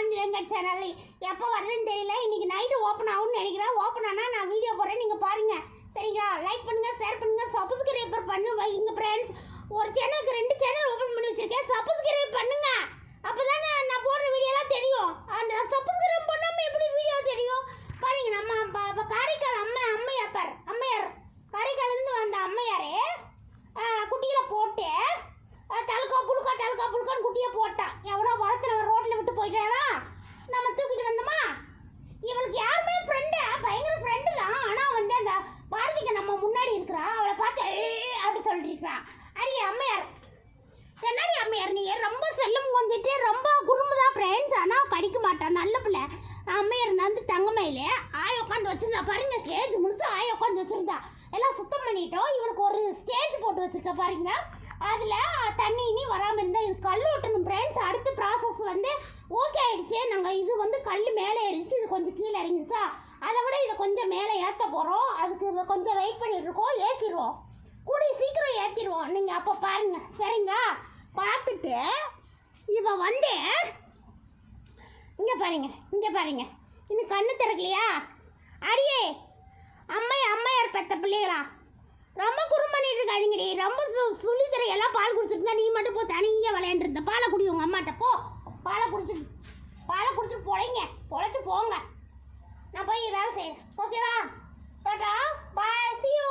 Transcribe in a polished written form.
Anandhi Venkat channel எப்போ வருதுன்னு தெரியல. இன்னைக்கு நைட்டு ஓப்பன் ஆகும்னு நினைக்கிறேன். ஓப்பன் ஆனால் நான் வீடியோ போடுறேன், நீங்கள் பாருங்கள் சரிங்களா. லைக் பண்ணுங்கள், ஷேர் பண்ணுங்கள், சப்ஸ்கிரைபர் பண்ணு வைங்க ஃப்ரெண்ட்ஸ். ஒரு சேனலுக்கு 2 சேனல் ஓப்பன் பண்ணி வச்சுருக்கேன். சப்ஸ்கிரைப் பண்ணுங்க, அப்போ தானே நான் போடுற வீடியோலாம் தெரியும். அந்த சப்ஸ்கிரைப் பண்ணாமல் எப்படி வீடியோ தெரியும் பாருங்க. நம்ம காரைக்கால் அம்மையார் காரைக்காலேருந்து வந்த அம்மையாரே குட்டிகளை போட்டு தலுக்கா புழுக்கான்னு குட்டியை போட்டான். எவ்வளோ வளர்த்துறவன் ரோட்டில் விட்டு போயிட்டாரா, நம்ம தூக்கிட்டு வந்தோமா. இவளுக்கு யாருமே ஃப்ரெண்டு, பயங்கர ஃப்ரெண்டு தான். ஆனால் வந்து அந்த பாரதிக்கு நம்ம முன்னாடி இருக்கிறா, அவளை பார்த்து அப்படி சொல்லிட்டு அரிய அம்மையார் என்னடி அம்மையார் நீ ரொம்ப செல்லம் கொஞ்சிட்டு ரொம்ப குடும்பம் தான் ஃப்ரெண்ட்ஸ். ஆனால் கடிக்க மாட்டான், நல்ல பிள்ளை. அம்மையார் வந்து தங்கமயிலே ஆய உட்காந்து வச்சிருந்தா பாருங்க. ஸ்டேஜ் முழுசு ஆய உட்காந்து வச்சிருந்தா. எல்லாம் சுத்தம் பண்ணிட்டோம். இவனுக்கு ஒரு ஸ்டேஜ் போட்டு வச்சிருக்க பாருங்க. அதில் தண்ணி இனி வராமல் இருந்தால் இது கல் ஓட்டணும் ஃப்ரெண்ட்ஸ். அடுத்த ப்ராசஸ் வந்து ஓகே ஆகிடுச்சு. நாங்கள் இது வந்து கல் மேலே ஏறிடுச்சு, இது கொஞ்சம் கீழே இறங்கிடுச்சா. அதை விட இதை கொஞ்சம் மேலே ஏற்ற போகிறோம். அதுக்கு கொஞ்சம் வெயிட் பண்ணிட்டு இருக்கோம். ஏற்றிடுவோம், கூடி சீக்கிரம் ஏற்றிடுவோம். நீங்கள் அப்போ பாருங்கள் சரிங்களா. பார்த்துட்டு இவன் வந்து இங்கே பாருங்க இன்னும் கண்ணு திறக்கலையா. அடியே அம்மையார் பெத்த பிள்ளைகளா, ரொம்ப குறும் பண்ணிட்டு இருக்காதீங்கடி. ரொம்ப சொல்லி தர எல்லாம் பால் குடிச்சிருந்தா நீ மட்டும் போ தனியாக விளையாண்டுருந்த. பாலை குடி உங்கள் அம்மாட்ட போ. பாலை குடிச்சிட்டு பொழைச்சு போங்க. நான் போய் வேலை செய்கிறேன். ஓகேவா? டாடா பாய், see you.